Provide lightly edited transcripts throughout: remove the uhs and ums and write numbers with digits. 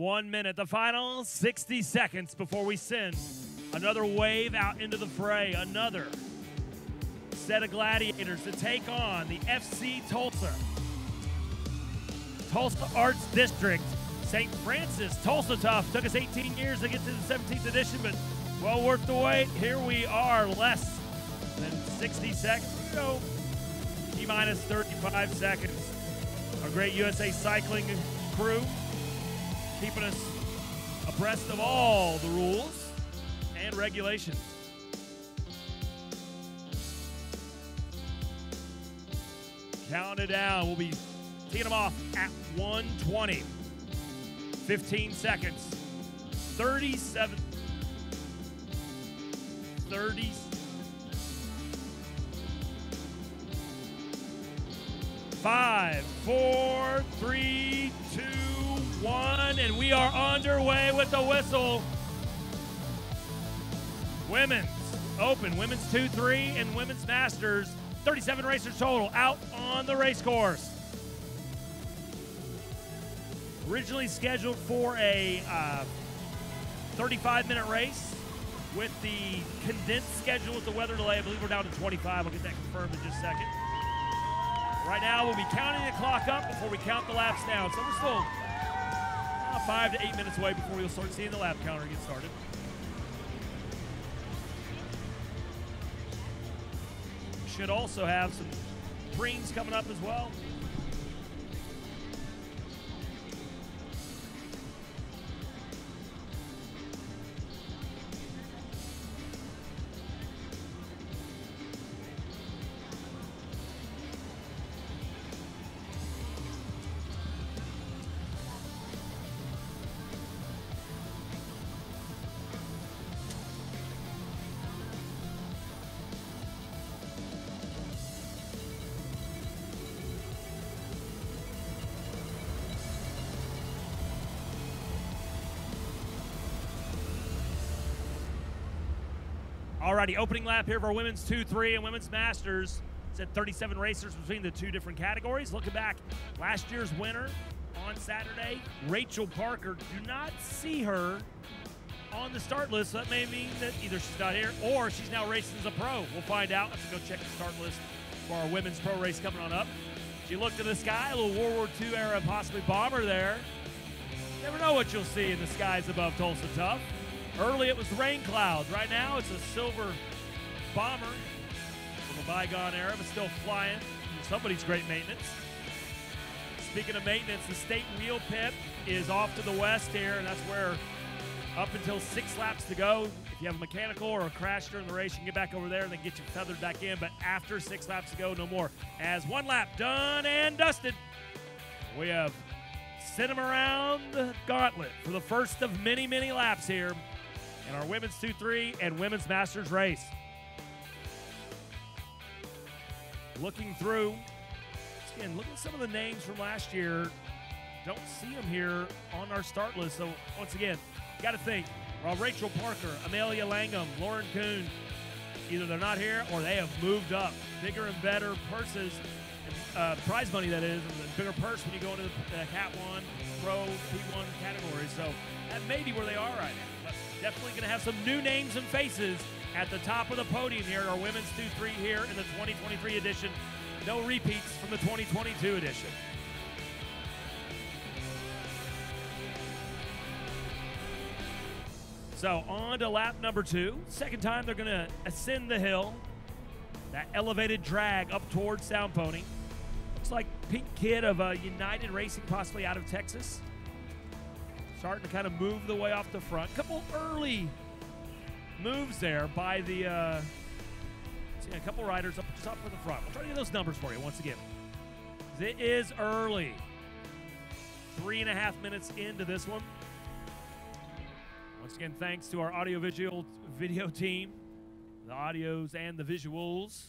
1 minute. The final 60 seconds before we send another wave out into the fray. Another set of gladiators to take on the FC Tulsa. Tulsa Arts District. St. Francis Tulsa Tough. Took us 18 years to get to the 17th edition, but well worth the wait. Here we are, less than 60 seconds to go. T-minus 35 seconds. Our great USA Cycling crew keeping us abreast of all the rules and regulations. Counting it down. We'll be teeing them off at 1:20. 15 seconds. 37. 30. 5, 4, 3, 2, 1, and we are underway with the whistle. Women's Open, Women's 2-3, and Women's Masters. 37 racers total out on the race course. Originally scheduled for a 35-minute race. With the condensed schedule with the weather delay, I believe we're down to 25. I'll get that confirmed in just a second. Right now, we'll be counting the clock up before we count the laps down. So we're still 5 to 8 minutes away before we'll start seeing the lap counter get started. Should also have some greens coming up as well. Alrighty, opening lap here for our Women's 2-3 and Women's Masters. It's at 37 racers between the two different categories. Looking back, last year's winner on Saturday, Rachel Parker. Do not see her on the start list. So that may mean that either she's not here or she's now racing as a pro. We'll find out. Let's go check the start list for our women's pro race coming on up. She looked to the sky, a little World War II era, possibly bomber there. Never know what you'll see in the skies above Tulsa Tough. Early it was rain clouds. Right now it's a silver bomber from a bygone era, but still flying. Somebody's great maintenance. Speaking of maintenance, the state wheel pit is off to the west here, and that's where up until 6 laps to go, if you have a mechanical or a crash during the race, you can get back over there and then get you feathered back in. But after 6 laps to go, no more. As 1 lap done and dusted, we have sent them around the gauntlet for the first of many, many laps here in our Women's 2-3 and Women's Masters race. Looking through, again, look at some of the names from last year. Don't see them here on our start list. So once again, you got to think, Rachel Parker, Amelia Langham, Lauren Kuhn, either they're not here or they have moved up. Bigger and better purses, prize money that is, and the bigger purse when you go into the Cat 1, Pro, P1 category. So that may be where they are right now. But definitely going to have some new names and faces at the top of the podium here at our Women's 2-3 here in the 2023 edition. No repeats from the 2022 edition. So on to lap number 2. Second time they're going to ascend the hill. That elevated drag up towards Sound Pony. Looks like Pink Kid of United Racing, possibly out of Texas. Starting to kind of move the way off the front. Couple early moves there by the, see a couple riders up top for the front. We'll try to get those numbers for you once again. It is early. 3.5 minutes into this one. Once again, thanks to our audio-visual video team, the audios and the visuals,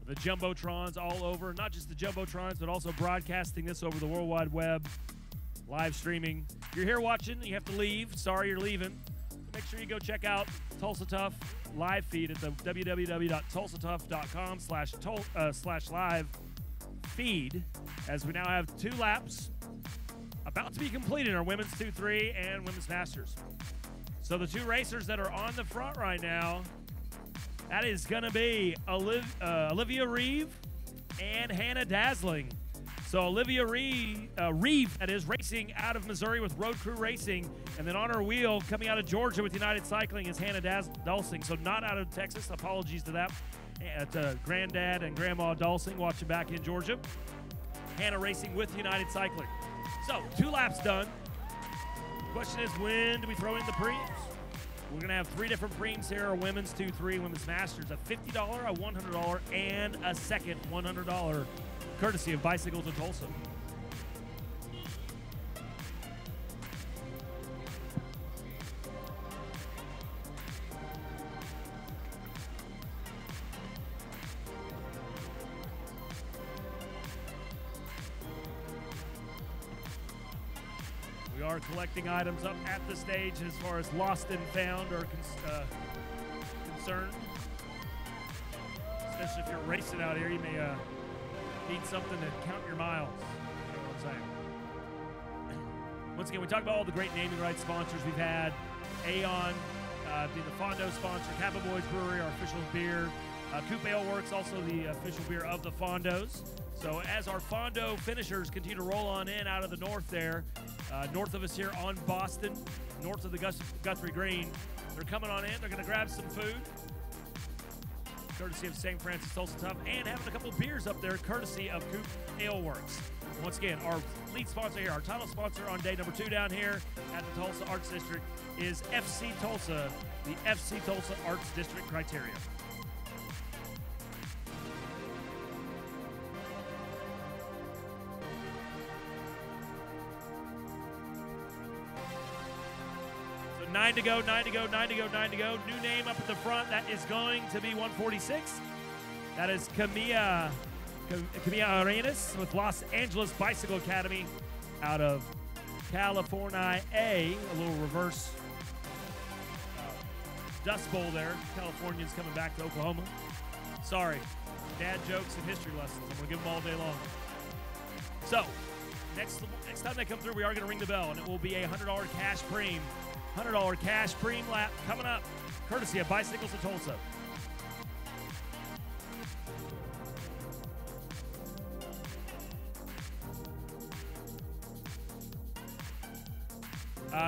the Jumbotrons all over. Not just the Jumbotrons, but also broadcasting this over the World Wide Web, live streaming. If you're here watching, you have to leave. Sorry you're leaving. Make sure you go check out Tulsa Tough live feed at the www.tulsatough.com/live feed, as we now have 2 laps, a about to be completed in our women's 2-3 and women's masters. So the two racers that are on the front right now, that is going to be Olivia Reeve and Hannah Dazzling. So Olivia Reeve, that is, racing out of Missouri with Road Crew Racing. And then on her wheel, coming out of Georgia with United Cycling, is Hannah Dulsing. So not out of Texas. Apologies to that. To Granddad and Grandma Dulsing watching back in Georgia. Hannah racing with United Cycling. So 2 laps done. Question is, when do we throw in the preems? We're going to have 3 different preems here, our women's 2-3, women's masters, a $50, a $100, and a second $100, courtesy of Bicycles of Tulsa. We are collecting items up at the stage as far as lost and found are concerned. Especially if you're racing out here, you may need something to count your miles. You know what I'm saying? Once again, we talked about all the great naming rights sponsors we've had. Aeon being the Fondo sponsor, Kappa Boys Brewery, our official beer. Coupe Ale Works, also the official beer of the Fondos. So as our Fondo finishers continue to roll on in out of the north there, north of us here on Boston, north of the Guthrie Green, they're coming on in. They're going to grab some food, courtesy of St. Francis Tulsa Tough, and having a couple of beers up there, courtesy of Coupe Ale Works. Once again, our lead sponsor here, our title sponsor on day number 2 down here at the Tulsa Arts District is FC Tulsa, the FC Tulsa Arts District Criterium. So 9 to go, 9 to go, 9 to go, 9 to go. New name up at the front, that is going to be 146. That is Camilla Arenas with Los Angeles Bicycle Academy out of California. A little reverse Dust Bowl there. Californians coming back to Oklahoma. Sorry, dad jokes and history lessons. I'm going to give them all day long. So, next time they come through, we are going to ring the bell, and it will be a $100 cash preem. $100 cash preem lap coming up, courtesy of Bicycles of Tulsa.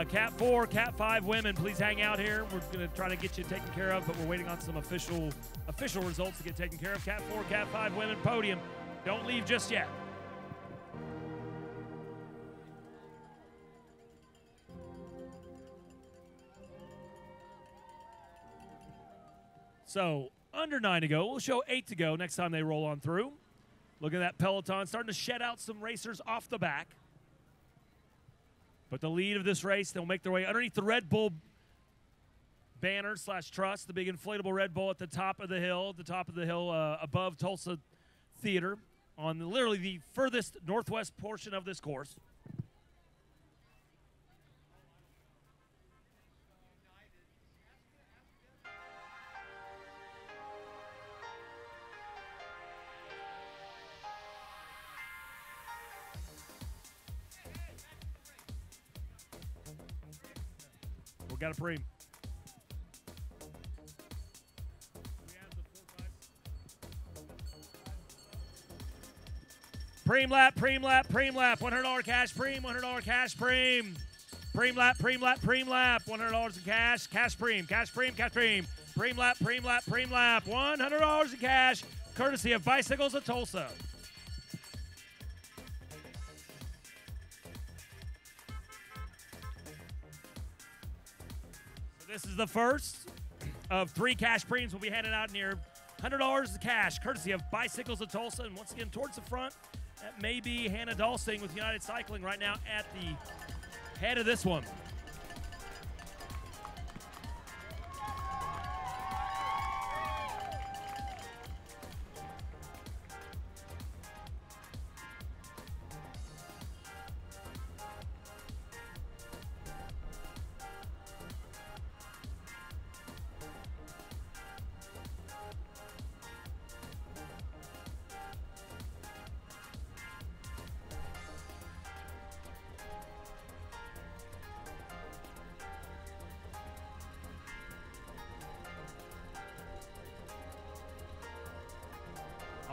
Cat 4, Cat 5 women, please hang out here. We're going to try to get you taken care of, but we're waiting on some official results to get taken care of. Cat 4, Cat 5 women, podium. Don't leave just yet. So, under 9 to go. We'll show 8 to go next time they roll on through. Look at that peloton starting to shed out some racers off the back. But the lead of this race, they'll make their way underneath the Red Bull banner / truss, the big inflatable Red Bull at the top of the hill, above Tulsa Theater, on literally the furthest northwest portion of this course. We got a preem. Preem lap, preem lap, preem lap. $100 cash preem, $100 cash preem. Preem lap, preem lap, preem lap. $100 in cash, cash preem, cash preem, cash preem. Preem lap, preem lap, preem lap. $100 in cash, courtesy of Bicycles of Tulsa. This is the first of 3 cash preems we'll be handing out in here. $100 in cash, courtesy of Bicycles of Tulsa. And once again, towards the front, that may be Hannah Dulsing with United Cycling right now at the head of this one.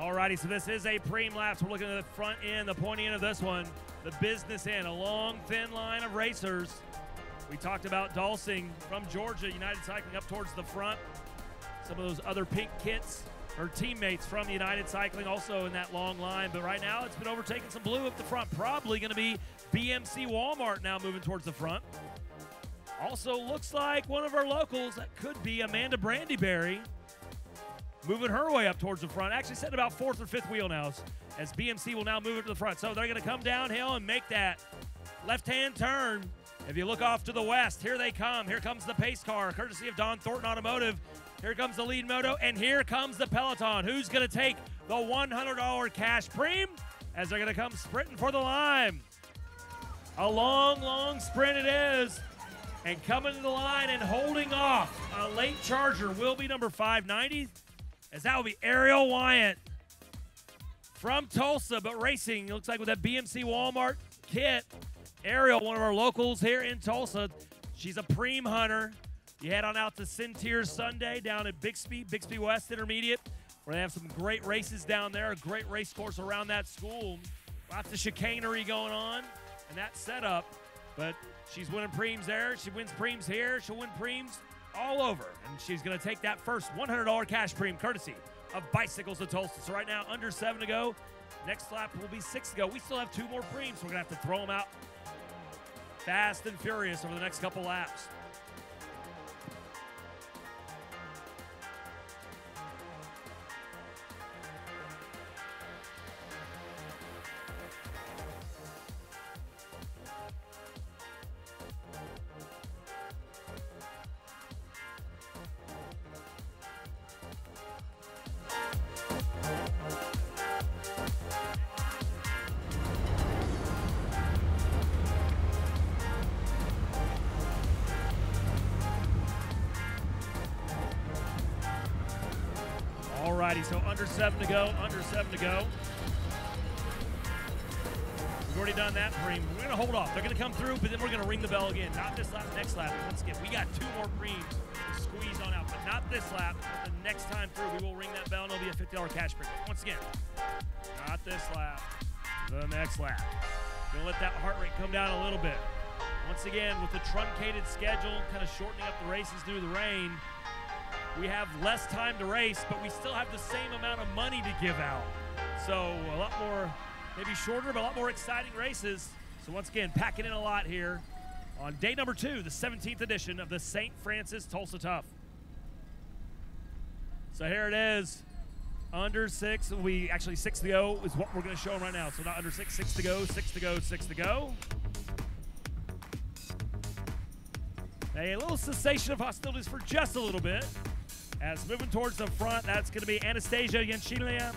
Alrighty, so this is a preem lap. So we're looking at the front end, the pointy end of this one, the business end, a long, thin line of racers. We talked about Dulcing from Georgia, United Cycling up towards the front. Some of those other pink kits are teammates from United Cycling also in that long line. But right now it's been overtaking some blue up the front. Probably going to be BMC Walmart now moving towards the front. Also looks like one of our locals, that could be Amanda Brandyberry, moving her way up towards the front. Actually sitting about 4th or 5th wheel now as BMC will now move it to the front. So they're going to come downhill and make that left-hand turn. If you look off to the west, here they come. Here comes the pace car, courtesy of Don Thornton Automotive. Here comes the lead moto, and here comes the peloton. Who's going to take the $100 cash preem as they're going to come sprinting for the line? A long, long sprint it is. And coming to the line and holding off a late charger will be number 590, as that will be Ariel Wyant from Tulsa, but racing, looks like with that BMC Walmart kit. Ariel, one of our locals here in Tulsa. She's a preem hunter. You head on out to Sintier Sunday down at Bixby West Intermediate, where they have some great races down there, a great race course around that school. Lots of chicanery going on and that setup, but she's winning preems there. She wins preems here. She'll win preems all over, and she's going to take that first $100 cash preem courtesy of Bicycles of Tulsa. So right now, under 7 to go. Next lap will be 6 to go. We still have 2 more preems, so we're going to have to throw them out fast and furious over the next couple laps. Alrighty, so under 7 to go, under 7 to go. We've already done that preem. We're going to hold off. They're going to come through, but then we're going to ring the bell again. Not this lap, next lap. Once again, we got 2 more preems to squeeze on out, but not this lap. The next time through, we will ring that bell, and it'll be a $50 cash preem. Once again, not this lap, the next lap. Going to let that heart rate come down a little bit. Once again, with the truncated schedule, kind of shortening up the races due to the rain, we have less time to race, but we still have the same amount of money to give out. So a lot more, maybe shorter, but a lot more exciting races. So once again, packing in a lot here on day number 2, the 17th edition of the St. Francis Tulsa Tough. So here it is, under 6. Actually 6 to go is what we're going to show them right now. So not under 6, 6 to go, 6 to go, 6 to go. A little cessation of hostilities for just a little bit. As moving towards the front, that's going to be Anastasia Yanchelina.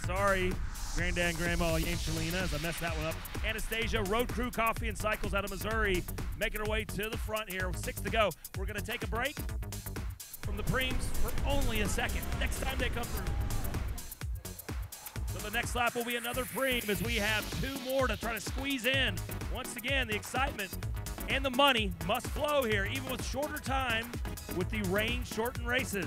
Sorry, Granddad and Grandma Yanchelina, as I messed that one up. Anastasia, Road Crew Coffee and Cycles out of Missouri, making her way to the front here. 6 to go. We're going to take a break from the preems for only a second. Next time they come through. So the next lap will be another preem as we have 2 more to try to squeeze in. Once again, the excitement and the money must flow here, even with shorter time with the rain-shortened races.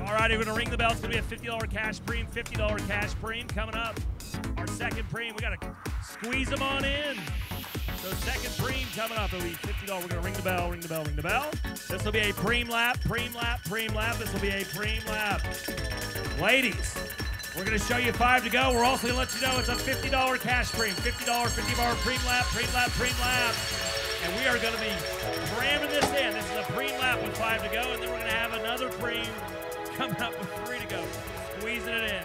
All right, we're going to ring the bell. It's going to be a $50 cash preem, $50 cash preem coming up. our second preem. We got to squeeze them on in. So second preem coming up. It'll be $50. We're going to ring the bell, ring the bell, ring the bell. This will be a preem lap, preem lap, preem lap. This will be a preem lap. Ladies, we're going to show you 5 to go. We're also going to let you know it's a $50 cash preem. $50 preem lap, preem lap, preem lap. And we are going to be ramming this in. This is a preem lap with 5 to go. And then we're going to have another preem coming up with 3 to go. Squeezing it in.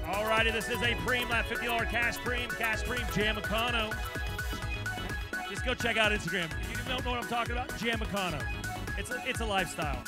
Alrighty, this is a preem lap, $50 cash preem, Jamicano. Just go check out Instagram. If you don't know what I'm talking about, Jamicano. It's a lifestyle.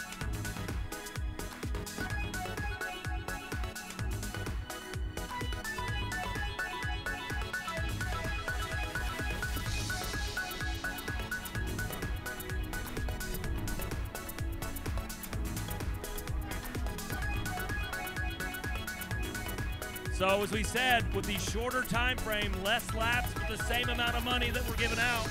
So as we said, with the shorter time frame, less laps with the same amount of money that we're giving out.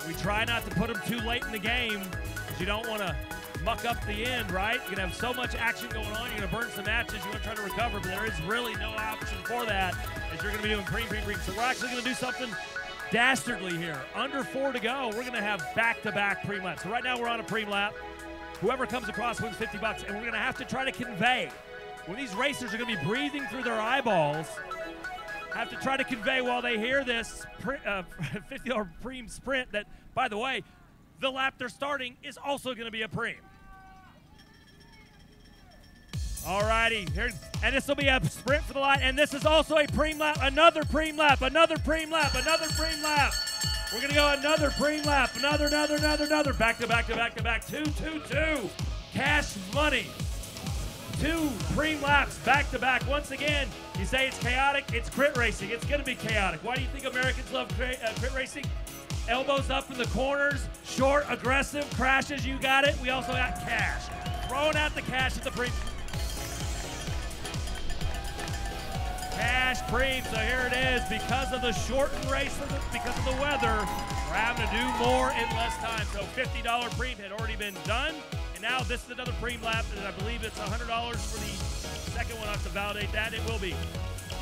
We try not to put them too late in the game because you don't want to muck up the end, right? You're going to have so much action going on. You're going to burn some matches. You want to try to recover, but there is really no option for that as you're going to be doing preem. So we're actually going to do something dastardly here. Under 4 to go, we're going to have back-to-back preem laps. So right now we're on a preem lap. Whoever comes across wins $50, and we're going to have to try to convey. When these racers are going to be breathing through their eyeballs, have to try to convey while they hear this $50 preem sprint that, by the way, the lap they're starting is also going to be a preem. All righty, here, and this will be a sprint for the line, and this is also a preem lap, another preem lap, another preem lap, another preem lap. We're going to go another preem lap, another, back to back, two. Cash money. 2 preem laps back to back. Once again, you say it's chaotic, it's crit racing. It's going to be chaotic. Why do you think Americans love crit racing? Elbows up in the corners, short, aggressive, crashes, you got it. We also got cash. Throwing out the cash at the preem. Cash preem, so here it is. Because of the shortened race, because of the weather, we're having to do more in less time. So $50 preem had already been done. Now this is another preem lap, and I believe it's $100 for the second one. I have to validate that. It will be.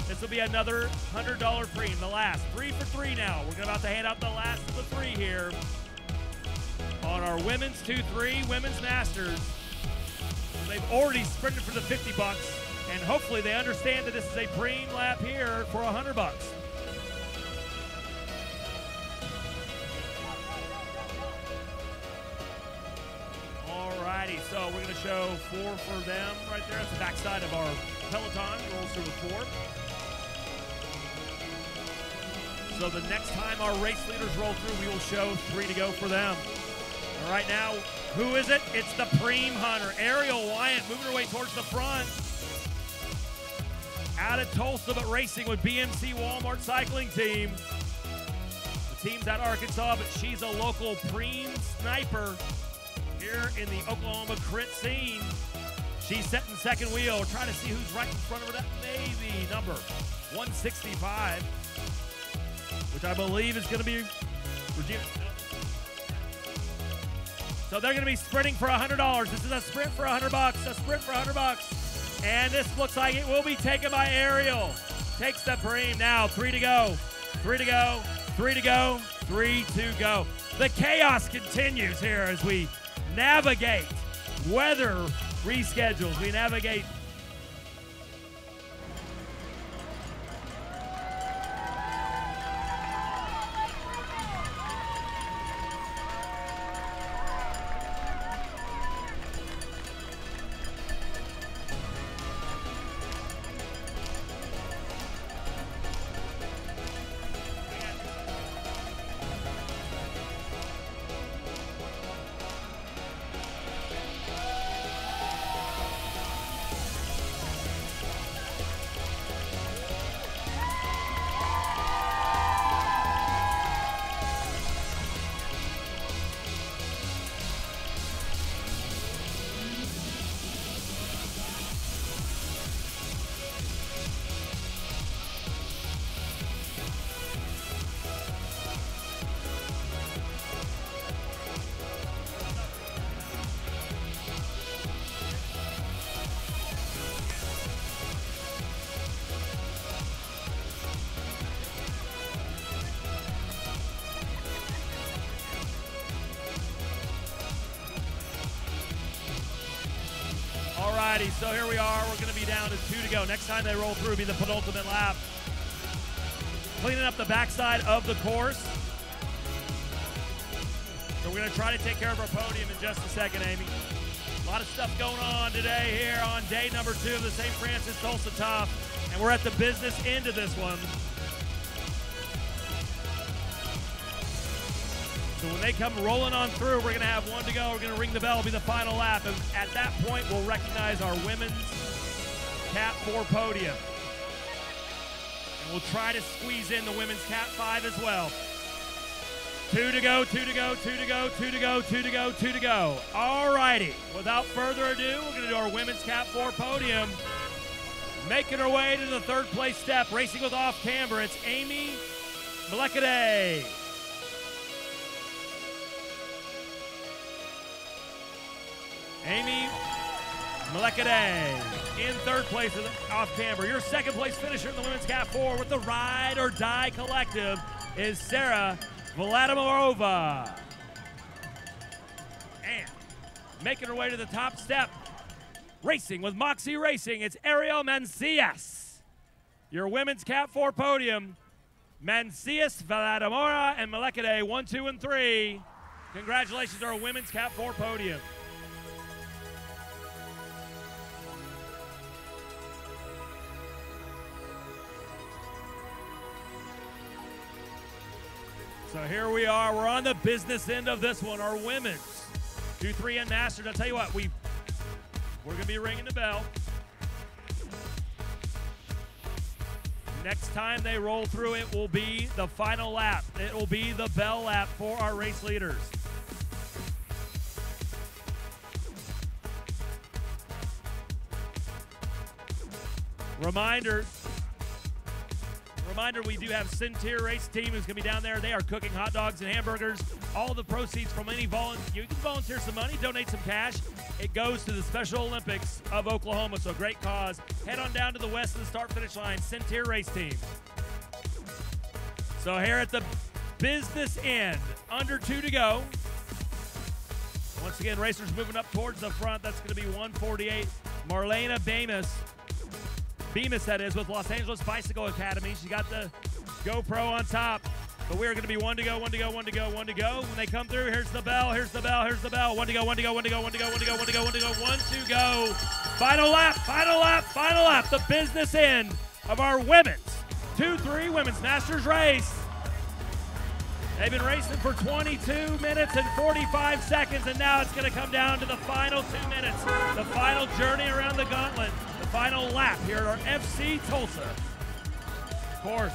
This will be another $100 preem, the last. 3 for 3 now. We're about to hand out the last of the 3 here on our women's 2-3 women's masters. They've already sprinted for the $50, and hopefully they understand that this is a preem lap here for $100. Alrighty, so we're going to show 4 for them right there. That's the backside of our peloton. Rolls through the 4. So the next time our race leaders roll through, we will show 3 to go for them. And right now, who is it? It's the preem hunter, Ariel Wyant, moving her way towards the front. Out of Tulsa, but racing with BMC Walmart Cycling Team. The team's out of Arkansas, but she's a local preem sniper here in the Oklahoma crit scene. She's setting second wheel. We're trying to see who's right in front of her. That may be number 165, which I believe is going to be Regina. So they're going to be sprinting for $100. This is a sprint for $100, a sprint for $100. And this looks like it will be taken by Ariel. Takes the preem now. 3 to go, 3 to go, 3 to go, 3 to go. The chaos continues here as we navigate weather reschedules. We navigate righty, so here we are. We're going to be down to 2 to go. Next time they roll through will be the penultimate lap. Cleaning up the backside of the course. So we're going to try to take care of our podium in just a second, Amy. A lot of stuff going on today here on day number 2 of the St. Francis Tulsa Top, and we're at the business end of this one. So when they come rolling on through, we're going to have 1 to go. We're going to ring the bell. It'll be the final lap. And at that point, we'll recognize our women's Cat 4 podium. And we'll try to squeeze in the women's Cat 5 as well. 2 to go, 2 to go, 2 to go, 2 to go, 2 to go, 2 to go. All righty. Without further ado, we're going to do our women's Cat 4 podium. Making her way to the 3rd place step, racing with off camber, it's Amy Melekade. Amy Melekade in 3rd place off camber. Your 2nd place finisher in the women's Cat 4 with the Ride or Die Collective is Sarah Vladimirova. And making her way to the top step, racing with Moxie Racing, it's Ariel Mancias. Your women's Cat 4 podium, Mancias, Vladimira, and Melekade, 1, 2, and 3. Congratulations to our women's Cat 4 podium. So here we are. We're on the business end of this one. Our women's 2-3 and Masters. I'll tell you what, we're going to be ringing the bell. Next time they roll through, it will be the final lap. It will be the bell lap for our race leaders. Reminder, we do have Centier Race Team who's going to be down there. They are cooking hot dogs and hamburgers. All the proceeds from any you can volunteer some money, donate some cash. It goes to the Special Olympics of Oklahoma, so great cause. Head on down to the west of the start-finish line, Centier Race Team. So here at the business end, under 2 to go. Once again, racers moving up towards the front. That's going to be 148. Marlena Bemis, that is, with Los Angeles Bicycle Academy. She got the GoPro on top. But we're going to be 1 to go, 1 to go, 1 to go, 1 to go. When they come through, here's the bell, here's the bell, here's the bell. 1 to go, 1 to go, 1 to go, 1 to go, 1 to go, 1 to go, 1 to go, 1 to go. Final lap, final lap, final lap. The business end of our women's 2-3 women's Masters race. They've been racing for 22 minutes and 45 seconds, and now it's going to come down to the final 2 minutes. The final journey around the gauntlet. The final lap here at our FC Tulsa. Of course.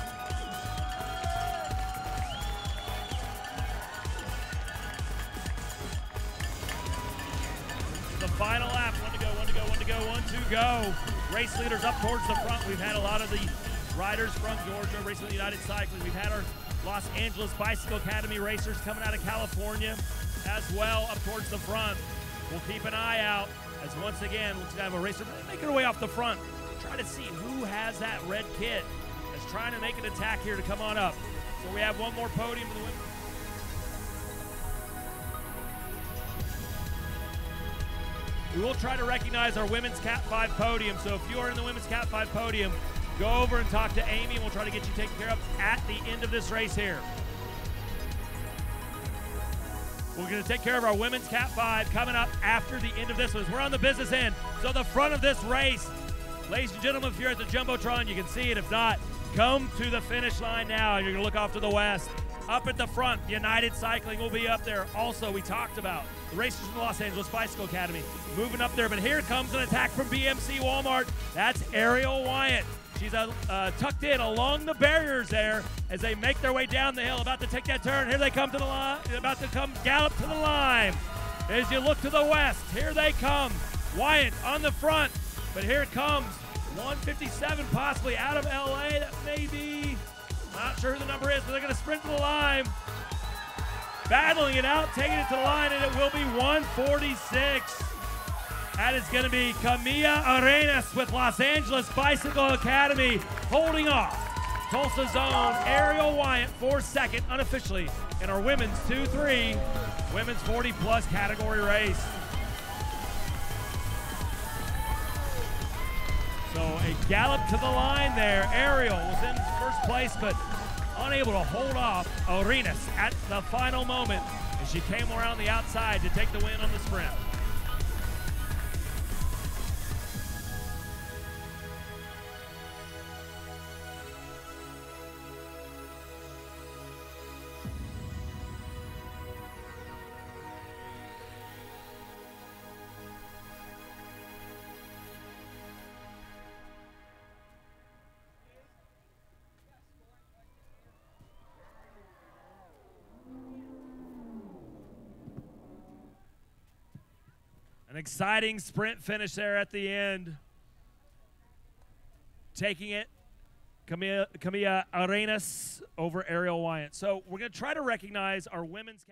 The final lap, 1 to go, 1 to go, 1 to go, 1 to go. Race leaders up towards the front. We've had a lot of the riders from Georgia racing with United Cycling. We've had our Los Angeles Bicycle Academy racers coming out of California as well up towards the front. We'll keep an eye out as once again, let's have a racer making her way off the front. Try to see who has that red kit that's trying to make an attack here to come on up. So we have one more podium for the women. We will try to recognize our women's Cat 5 podium. So if you are in the women's Cat 5 podium, go over and talk to Amy, and we'll try to get you taken care of at the end of this race here. We're going to take care of our women's Cat 5 coming up after the end of this one. We're on the business end. So the front of this race, ladies and gentlemen, if you're at the Jumbotron, you can see it. If not, come to the finish line now. You're going to look off to the west. Up at the front, United Cycling will be up there. Also, we talked about the racers from the Los Angeles Bicycle Academy moving up there. But here comes an attack from BMC Walmart. That's Ariel Wyatt. She's tucked in along the barriers there as they make their way down the hill, about to take that turn. Here they come to the line, about to come gallop to the line. As you look to the west, here they come. Wyatt on the front, but here it comes. 157 possibly out of LA. That may be, not sure who the number is, but they're going to sprint to the line. Battling it out, taking it to the line, and it will be 146. That is going to be Camilla Arenas with Los Angeles Bicycle Academy holding off Tulsa's own Ariel Wyatt for second unofficially in our women's 2-3 women's 40-plus category race. So a gallop to the line there. Ariel was in first place, but unable to hold off Arenas at the final moment as she came around the outside to take the win on the sprint. An exciting sprint finish there at the end. Taking it, Camilla Arenas over Ariel Wyant. So we're going to try to recognize our women's